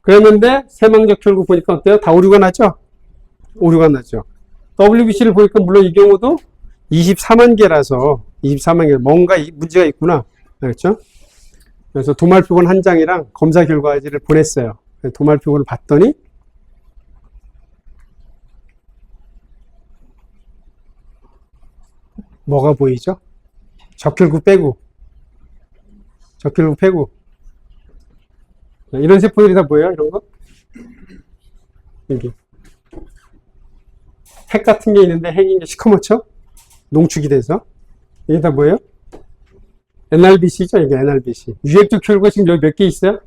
그랬는데 세망적혈구 보니까 어때요? 다 오류가 났죠? 오류가 났죠. WBC를 보니까 물론 이 경우도 24만 개라서 24만 개 뭔가 문제가 있구나. 그렇죠? 그래서 도말표본 한 장이랑 검사 결과지를 보냈어요. 도말표본을 봤더니 뭐가 보이죠? 적혈구 빼고 이런 세포들이 다 보여요. 이런 거 여기 핵 같은 게 있는데 핵이 이제 시커멓죠? 농축이 돼서 이게 다 뭐예요? NRBC죠? 이게 NRBC. 유액적 혈구가 지금 여기 몇 개 있어요?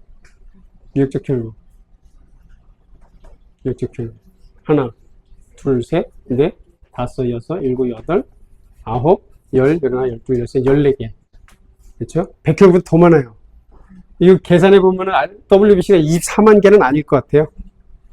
유액적 혈구. 하나, 둘, 셋, 넷, 다섯, 여섯, 일곱, 여덟, 아홉, 열, 열하나, 열둘, 열셋, 14개. 그렇죠? 백혈구보다 더 많아요. 이거 계산해 보면은 WBC가 24만 개는 아닐 것 같아요.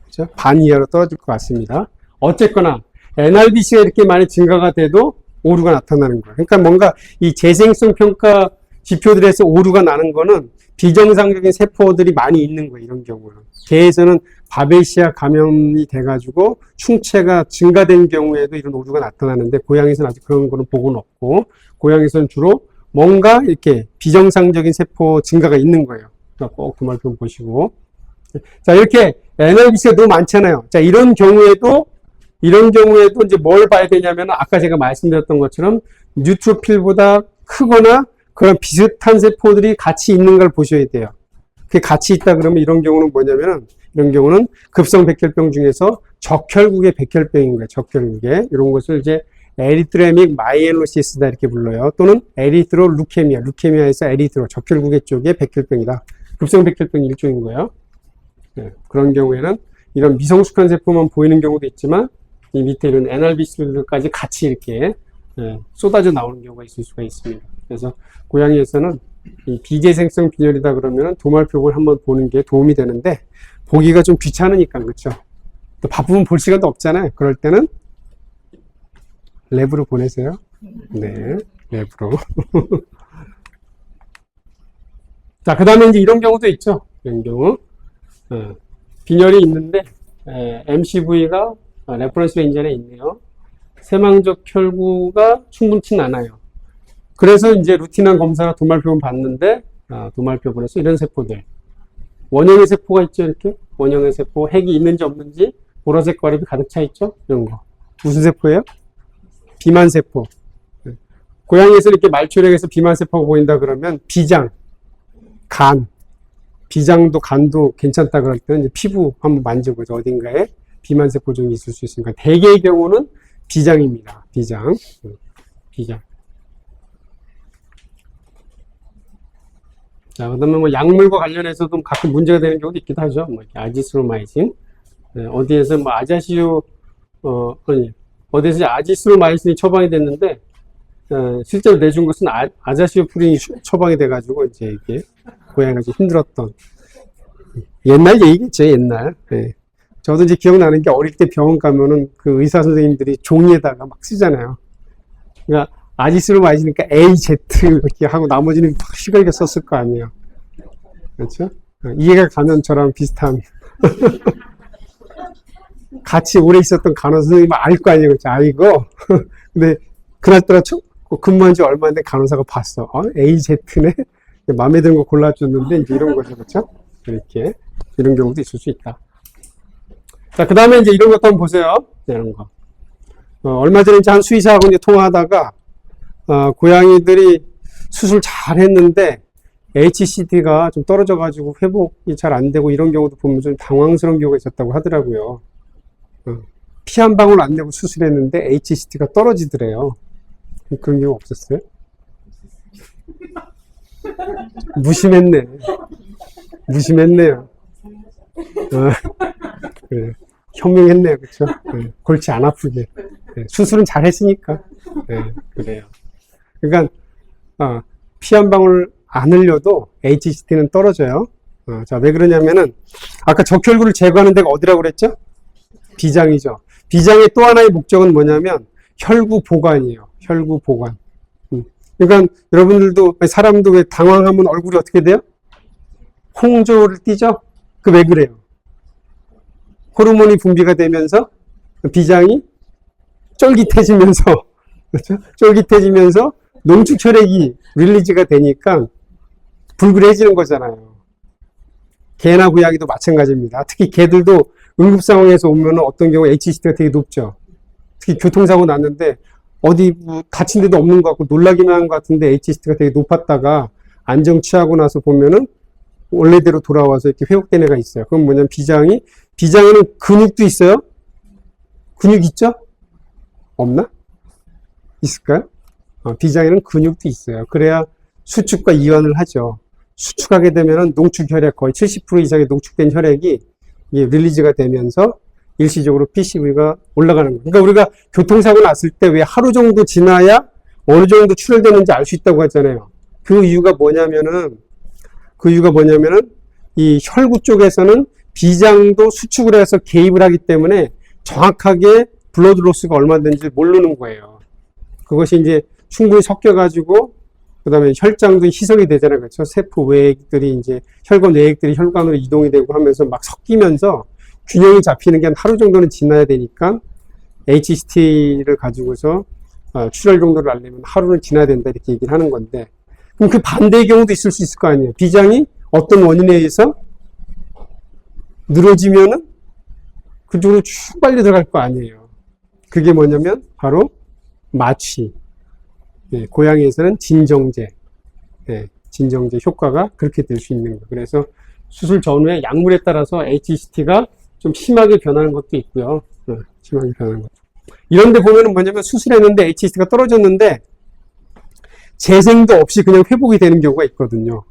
그렇죠? 반 이하로 떨어질 것 같습니다. 어쨌거나 NRBC가 이렇게 많이 증가가 돼도 오류가 나타나는 거예요. 그러니까 뭔가 이 재생성 평가 지표들에서 오류가 나는 거는 비정상적인 세포들이 많이 있는 거예요. 이런 경우는. 개에서는 바베시아 감염이 돼가지고 충체가 증가된 경우에도 이런 오류가 나타나는데 고양이에서는 아직 그런 거는 보고는 없고 고양이에서는 주로 뭔가 이렇게 비정상적인 세포 증가가 있는 거예요. 꼭 그 말 좀 보시고. 자, 이렇게 NRBC가 너무 많잖아요. 자, 이런 경우에도 이제 뭘 봐야 되냐면 아까 제가 말씀드렸던 것처럼 뉴트로필보다 크거나 그런 비슷한 세포들이 같이 있는 걸 보셔야 돼요. 그게 같이 있다 그러면 이런 경우는 뭐냐면은 이런 경우는 급성 백혈병 중에서 적혈구의 백혈병인 거예요. 적혈구의 이런 것을 이제 에리트레믹 마이엘로시스다 이렇게 불러요. 또는 에리트로 루케미아, 루케미아에서 에리트로 적혈구계 쪽의 백혈병이다. 급성 백혈병 일종인 거예요. 네, 그런 경우에는 이런 미성숙한 세포만 보이는 경우도 있지만 이 밑에 이런 NRBC들까지 같이 이렇게 쏟아져 나오는 경우가 있을 수가 있습니다. 그래서 고양이에서는 이 비재생성 빈혈이다 그러면 도말표를 한번 보는 게 도움이 되는데 보기가 좀 귀찮으니까 그렇죠. 또 바쁘면 볼 시간도 없잖아요. 그럴 때는 랩으로 보내세요. 네, 랩으로. 자, 그 다음에 이제 이런 경우도 있죠. 이런 경우. 빈혈이 있는데, MCV가 레퍼런스 레인지 안에 있네요. 세망적 혈구가 충분치 않아요. 그래서 이제 루틴한 검사가 도말표본 봤는데, 도말표본에서 이런 세포들. 원형의 세포가 있죠, 이렇게. 원형의 세포, 핵이 있는지 없는지, 보라색 과립이 가득 차 있죠? 이런 거. 무슨 세포예요? 비만세포. 고양이에서 이렇게 말초력에서 비만세포가 보인다 그러면 비장, 간, 비장도 간도 괜찮다 그럴 때는 이제 피부 한번 만져보죠. 어딘가에 비만세포 좀 있을 수 있으니까. 대개의 경우는 비장입니다. 비장. 비장. 자, 그 다음에 뭐 약물과 관련해서도 가끔 문제가 되는 경우도 있기도 하죠. 뭐 이렇게 아지스로마이신. 어디에서 뭐 어디에서 아지스로마이신이 처방이 됐는데, 실제로 내준 것은 아자시오프린이 처방이 돼가지고, 이제 이게, 고양이가 좀 힘들었던. 옛날 얘기겠죠, 옛날. 네. 저도 이제 기억나는 게 어릴 때 병원 가면은 그 의사 선생님들이 종이에다가 막 쓰잖아요. 그러니까, 아지스로마이신이니까 AZ 이렇게 하고 나머지는 팍 시걸게 썼을 거 아니에요. 그렇죠? 이해가 가면 저랑 비슷한. 같이 오래 있었던 간호사 선생님은 알 거 아니에요. 그렇죠? 아이고. 근데, 그날따라 근무한 지 얼마 안 된 간호사가 봤어. AZ네? 마음에 드는 거 골라줬는데, 이제 이런 거죠. 그렇죠? 이렇게. 이런 경우도 있을 수 있다. 자, 그 다음에 이제 이런 것도 한번 보세요. 이런 거. 얼마 전에 이제 한 수의사하고 이제 통화하다가, 고양이들이 수술 잘 했는데, HCT가 좀 떨어져가지고 회복이 잘 안 되고 이런 경우도 보면 좀 당황스러운 경우가 있었다고 하더라고요. 피 한 방울 안 내고 수술했는데 HCT가 떨어지더래요. 그런 경우 없었어요? 무심했네. 무심했네요. 그래. 현명했네요. 그쵸? 골치 안 아프게. 수술은 잘 했으니까. 그래요. 그러니까, 피 한 방울 안 흘려도 HCT는 떨어져요. 자, 왜 그러냐면은, 아까 적혈구를 제거하는 데가 어디라고 그랬죠? 비장이죠. 비장의 또 하나의 목적은 뭐냐면, 혈구 보관이에요. 혈구 보관. 그러니까 여러분들도, 사람도 왜 당황하면 얼굴이 어떻게 돼요? 홍조를 띠죠? 그 왜 그래요? 호르몬이 분비가 되면서 비장이 쫄깃해지면서, 그렇죠? 쫄깃해지면서 농축 혈액이 릴리즈가 되니까 불그레해지는 거잖아요. 개나 고양이도 마찬가지입니다. 특히 개들도 응급 상황에서 오면 어떤 경우 HCT가 되게 높죠. 특히 교통사고 났는데 어디 뭐 다친 데도 없는 것 같고 놀라기만 한 것 같은데 HCT가 되게 높았다가 안정 취하고 나서 보면은 원래대로 돌아와서 이렇게 회복된 애가 있어요. 그건 뭐냐면 비장에는 근육도 있어요? 근육 있죠? 없나? 있을까요? 비장에는 근육도 있어요. 그래야 수축과 이완을 하죠. 수축하게 되면은 농축 혈액 거의 70% 이상의 농축된 혈액이 릴리즈가 되면서 일시적으로 PCV가 올라가는 거예요. 그러니까 우리가 교통사고 났을 때 왜 하루 정도 지나야 어느 정도 출혈되는지 알 수 있다고 하잖아요. 그 이유가 뭐냐면은 이 혈구 쪽에서는 비장도 수축을 해서 개입을 하기 때문에 정확하게 블러드 로스가 얼마 되는지 모르는 거예요. 그것이 이제 충분히 섞여가지고 그 다음에 혈장도 희석이 되잖아요. 그렇죠? 세포 외액들이 이제 혈관 외액들이 혈관으로 이동이 되고 하면서 막 섞이면서 균형이 잡히는 게 한 하루 정도는 지나야 되니까 HCT를 가지고서 출혈 정도를 알려면 하루는 지나야 된다 이렇게 얘기를 하는 건데, 그럼 그 반대의 경우도 있을 수 있을 거 아니에요. 비장이 어떤 원인에 의해서 늘어지면은 그쪽으로 쭉 빨리 들어갈 거 아니에요. 그게 뭐냐면 바로 마취. 네, 고양이에서는 진정제. 네, 진정제 효과가 그렇게 될 수 있는 거예요. 그래서 수술 전후에 약물에 따라서 HCT가 좀 심하게 변하는 것도 있고요. 심하게 변하는 것. 이런 데 보면은 뭐냐면 수술했는데 HCT가 떨어졌는데 재생도 없이 그냥 회복이 되는 경우가 있거든요.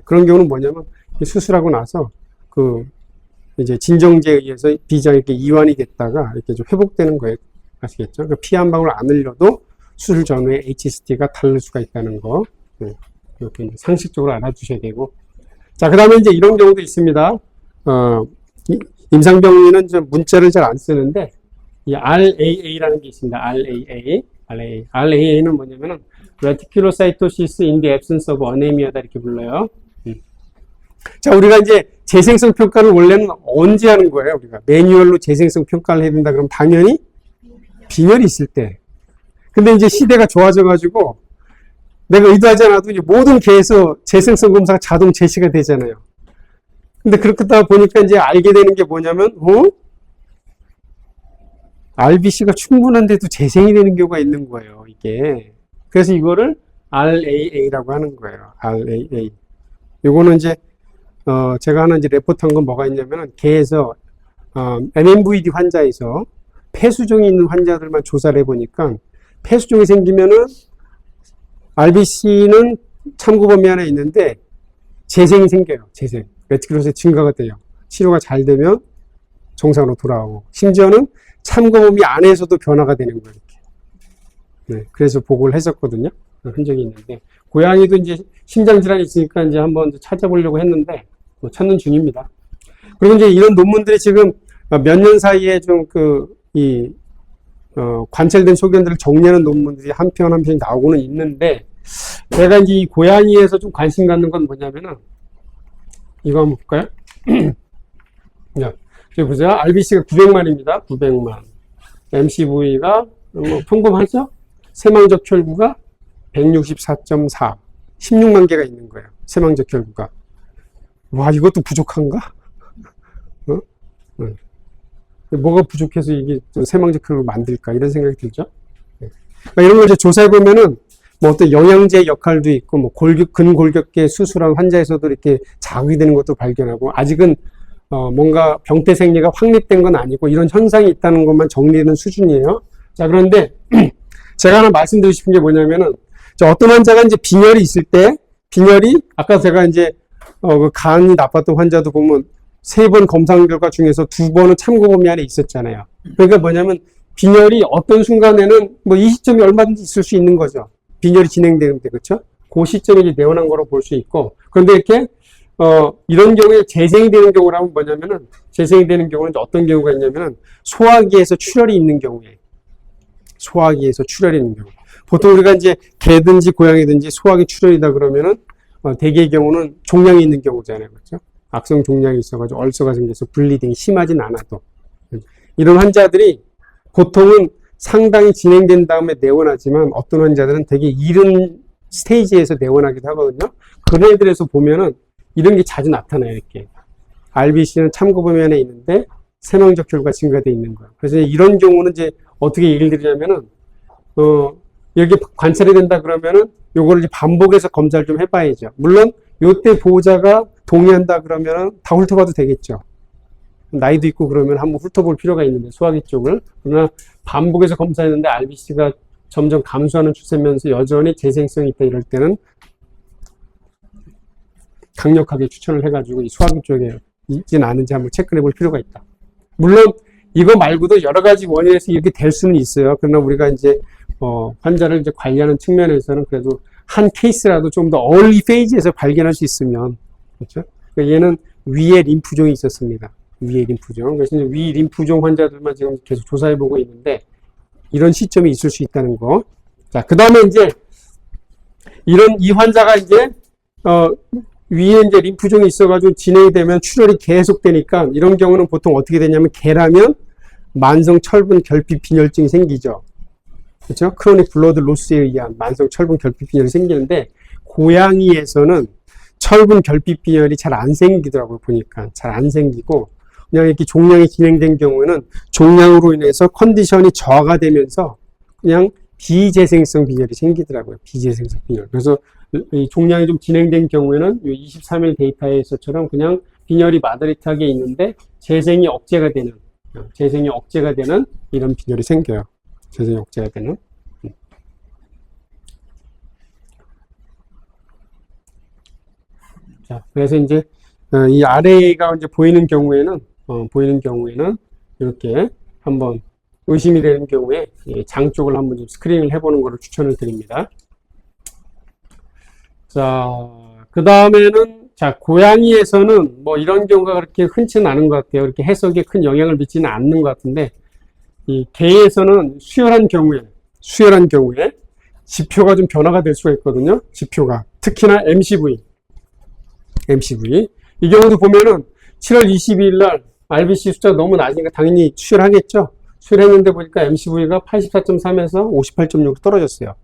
그런 경우는 뭐냐면 수술하고 나서 그 이제 진정제에 의해서 비장이 이렇게 이완이 됐다가 이렇게 좀 회복되는 거예요. 아시겠죠? 피 한 방울 안 흘려도 수술 전후에 HCT가 다를 수가 있다는 거. 이렇게 이제 상식적으로 알아주셔야 되고. 자, 그 다음에 이제 이런 경우도 있습니다. 임상병리는 좀 문자를 잘 안 쓰는데, 이 RAA라는 게 있습니다. RAA는 뭐냐면은 Reticulocytosis in the absence of anemia다 이렇게 불러요. 자, 우리가 이제 재생성 평가를 원래는 언제 하는 거예요? 우리가 매뉴얼로 재생성 평가를 해야 된다 그러면 당연히 빈혈이 있을 때. 근데 이제 시대가 좋아져가지고 내가 의도하지 않아도 이제 모든 개에서 재생성 검사가 자동 제시가 되잖아요. 근데 그렇게 하다 보니까 이제 알게 되는 게 뭐냐면, RBC가 충분한데도 재생이 되는 경우가 있는 거예요, 이게. 그래서 이거를 RAA라고 하는 거예요. RAA. 요거는 이제, 제가 하나 이제 레포트 한 건 뭐가 있냐면은, 개에서, MMVD 환자에서 폐수종이 있는 환자들만 조사를 해보니까, 폐수종이 생기면은, RBC는 참고 범위 안에 있는데, 재생이 생겨요, 재생. 레티큘로사이트 증가가 돼요. 치료가 잘 되면 정상으로 돌아오고, 심지어는 참고 범위 안에서도 변화가 되는 거예요, 이렇게. 네, 그래서 보고를 했었거든요. 흔적이 있는데, 고양이도 이제 심장질환이 있으니까 이제 한번 찾아보려고 했는데, 뭐 찾는 중입니다. 그리고 이제 이런 논문들이 지금 몇 년 사이에 좀 관찰된 소견들을 정리하는 논문들이 한 편 한 편이 나오고는 있는데, 제가 이제 이 고양이에서 좀 관심 갖는 건 뭐냐면은, 이거 한번 볼까요? 자, 여기 보세요. RBC가 900만입니다. 900만. MCV가 뭐 평범하죠? 세망적 혈구가 164.4. 16만 개가 있는 거예요. 세망적 혈구가. 와, 이것도 부족한가? 뭐가 부족해서 이게 세망적 혈구를 만들까? 이런 생각이 들죠? 그러니까 이런 걸 이제 조사해보면은, 뭐 어떤 영양제 역할도 있고, 뭐 근골격계 수술한 환자에서도 이렇게 자극이 되는 것도 발견하고, 아직은 뭔가 병태 생리가 확립된 건 아니고 이런 현상이 있다는 것만 정리하는 수준이에요. 자, 그런데 제가 하나 말씀드리고 싶은 게 뭐냐면은, 어떤 환자가 이제 빈혈이 있을 때, 빈혈이 아까 제가 이제 그 간이 나빴던 환자도 보면 3번 검사 결과 중에서 2번은 참고 범위 안에 있었잖아요. 그러니까 뭐냐면 빈혈이 어떤 순간에는 뭐 이 시점이 얼마든지 있을 수 있는 거죠. 빈혈이 진행되는데, 그렇죠? 그 시점에 이제 내원한 거로 볼 수 있고, 그런데 이렇게 이런 경우에 재생이 되는 경우라면 뭐냐면은, 재생이 되는 경우는 어떤 경우가 있냐면은, 소화기에서 출혈이 있는 경우에, 소화기에서 출혈이 있는 경우. 보통 우리가 이제 개든지 고양이든지 소화기 출혈이다 그러면은, 대개의 경우는 종양이 있는 경우잖아요. 그렇죠? 악성 종양이 있어가지고 얼서가 생겨서 블리딩이 심하진 않아도. 이런 환자들이 보통은 상당히 진행된 다음에 내원하지만 어떤 환자들은 되게 이른 스테이지에서 내원하기도 하거든요. 그런 애들에서 보면은 이런 게 자주 나타나요, 이렇게. RBC는 참고 범위 안에 있는데 세망적 혈구가 증가되어 있는 거예요. 그래서 이런 경우는 이제 어떻게 얘기를 드리냐면은, 이렇게 관찰이 된다 그러면은 요거를 이제 반복해서 검사를 좀 해봐야죠. 물론 요때 보호자가 동의한다 그러면은 다 훑어봐도 되겠죠. 나이도 있고 그러면 한번 훑어볼 필요가 있는데, 소화기 쪽을. 그러나 반복해서 검사했는데 RBC가 점점 감소하는 추세면서 여전히 재생성이 있다 이럴 때는 강력하게 추천을 해가지고 이 소화기 쪽에 있지는 않은지 한번 체크해 볼 필요가 있다. 물론 이거 말고도 여러 가지 원인에서 이렇게 될 수는 있어요. 그러나 우리가 이제 환자를 이제 관리하는 측면에서는 그래도 한 케이스라도 좀 더 얼리 페이지에서 발견할 수 있으면, 그렇죠? 그러니까 얘는 위에 림프종이 있었습니다. 위에 림프종. 그래서 이제 위 림프종 환자들만 지금 계속 조사해보고 있는데, 이런 시점이 있을 수 있다는 거. 자, 그 다음에 이제 이 환자가 이제, 위에 이제 림프종이 있어가지고 진행이 되면 출혈이 계속되니까 이런 경우는 보통 어떻게 되냐면 개라면 만성 철분 결핍 빈혈증이 생기죠. 그렇죠? 크로닉 블러드 로스에 의한 만성 철분 결핍 빈혈이 생기는데 고양이에서는 철분 결핍 빈혈이 잘 안 생기더라고요. 보니까 잘 안 생기고 그냥 이렇게 종양이 진행된 경우에는 종양으로 인해서 컨디션이 저하가 되면서 그냥 비재생성 빈혈이 생기더라고요. 비재생성 빈혈. 그래서 이 종양이 좀 진행된 경우에는 이 23일 데이터에서처럼 그냥 빈혈이 마더리트하게 있는데 재생이 억제가 되는 이런 빈혈이 생겨요. 재생이 억제가 되는. 자, 그래서 이제 이 아래가 이제 보이는 경우에는 이렇게 한번 의심이 되는 경우에 장 쪽을 한번 좀 스크린을 해보는 것을 추천을 드립니다. 자, 그 다음에는 자, 고양이에서는 뭐 이런 경우가 그렇게 흔치는 않은 것 같아요. 이렇게 해석에 큰 영향을 미치는 않는 것 같은데, 이 개에서는 수혈한 경우에 지표가 좀 변화가 될 수가 있거든요. 지표가. 특히나 MCV. 이 경우도 보면은 7월 22일 날 RBC 숫자가 너무 낮으니까 당연히 수혈하겠죠. 수혈했는데 보니까 MCV가 84.3에서 58.6으로 떨어졌어요.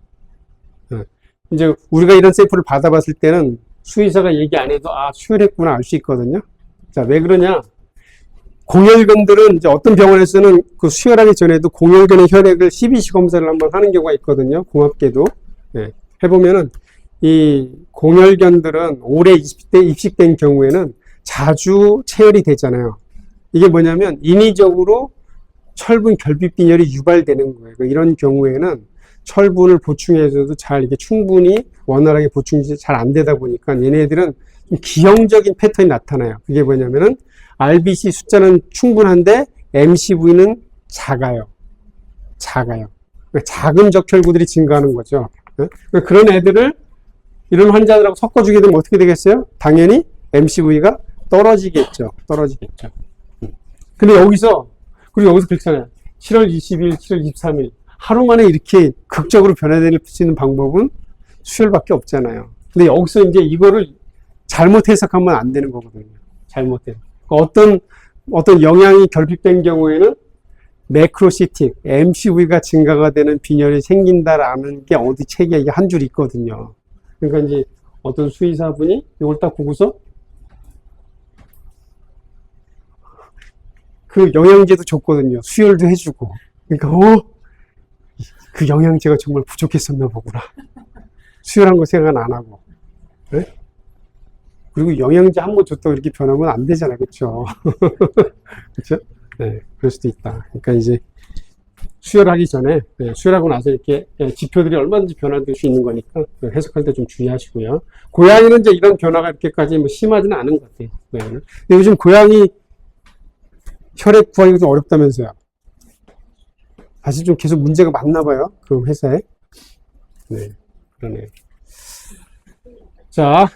이제 우리가 이런 샘플을 받아봤을 때는 수의사가 얘기 안 해도 수혈했구나 알 수 있거든요. 자, 왜 그러냐? 공혈견들은 이제 어떤 병원에서는 그 수혈하기 전에도 공혈견의 혈액을 CBC 검사를 한번 하는 경우가 있거든요. 고맙게도. 해보면은 이 공혈견들은 올해 입식된 경우에는 자주 체혈이 되잖아요. 이게 뭐냐면 인위적으로 철분 결핍 빈혈이 유발되는 거예요. 이런 경우에는 철분을 보충해줘도 잘 이게 충분히 원활하게 보충이 잘 안 되다 보니까 얘네들은 좀 기형적인 패턴이 나타나요. 그게 뭐냐면은 RBC 숫자는 충분한데 MCV는 작아요. 작은 적혈구들이 증가하는 거죠. 그런 애들을 이런 환자들하고 섞어주게 되면 어떻게 되겠어요? 당연히 MCV가 떨어지겠죠. 근데 여기서 그렇잖아요. 7월 20일, 7월 23일. 하루 만에 이렇게 극적으로 변화될 수 있는 방법은 수혈밖에 없잖아요. 근데 여기서 이제 이거를 잘못 해석하면 안 되는 거거든요. 어떤 영양이 결핍된 경우에는 매크로시틱, MCV가 증가가 되는 빈혈이 생긴다라는 게 어디 책에 한 줄 있거든요. 그러니까 이제 어떤 수의사분이 이걸 딱 보고서 그 영양제도 줬거든요. 수혈도 해주고. 그러니까 그 영양제가 정말 부족했었나 보구나. 수혈한 거 생각 안 하고. 네? 그리고 영양제 한 번 줬다고 이렇게 변하면 안 되잖아요. 그렇죠? 그렇죠? 네, 그럴 수도 있다. 그러니까 이제 수혈하기 전에 수혈하고 나서 이렇게 지표들이 얼마든지 변화될 수 있는 거니까 해석할 때 좀 주의하시고요. 고양이는 이제 이런 변화가 이렇게까지 뭐 심하지는 않은 것 같아요. 고양이는. 근데 요즘 고양이 혈액 구하기가 좀 어렵다면서요. 사실 좀 계속 문제가 많나 봐요. 그 회사에. 네, 그러네요. 자,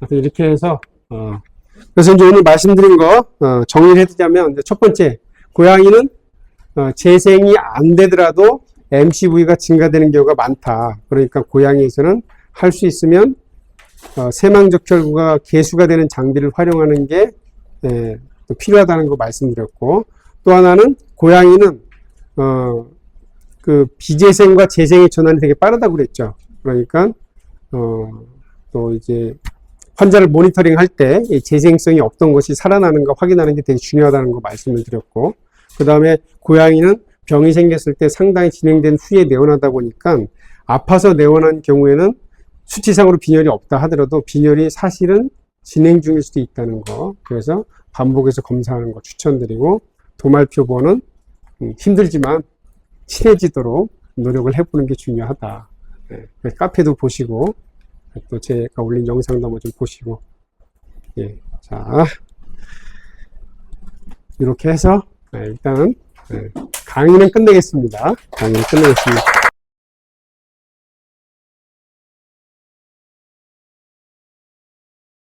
이렇게 해서 그래서 이제 오늘 말씀드린 거 정리를 해드리자면 이제 첫 번째, 고양이는 재생이 안 되더라도 MCV가 증가되는 경우가 많다. 그러니까 고양이에서는 할 수 있으면 세망적혈구가 개수가 되는 장비를 활용하는 게 필요하다는 거 말씀드렸고, 또 하나는 고양이는 그 비재생과 재생의 전환이 되게 빠르다고 그랬죠. 그러니까 또 이제 환자를 모니터링 할 때 재생성이 없던 것이 살아나는 거 확인하는 게 되게 중요하다는 거 말씀을 드렸고, 그 다음에 고양이는 병이 생겼을 때 상당히 진행된 후에 내원하다 보니까 아파서 내원한 경우에는 수치상으로 빈혈이 없다 하더라도 빈혈이 사실은 진행 중일 수도 있다는 거, 그래서 반복해서 검사하는 거 추천드리고, 도말표본은 힘들지만 친해지도록 노력을 해보는 게 중요하다. 카페도 보시고 또 제가 올린 영상도 한번 좀 보시고, 자, 이렇게 해서 일단 강의는 끝내겠습니다.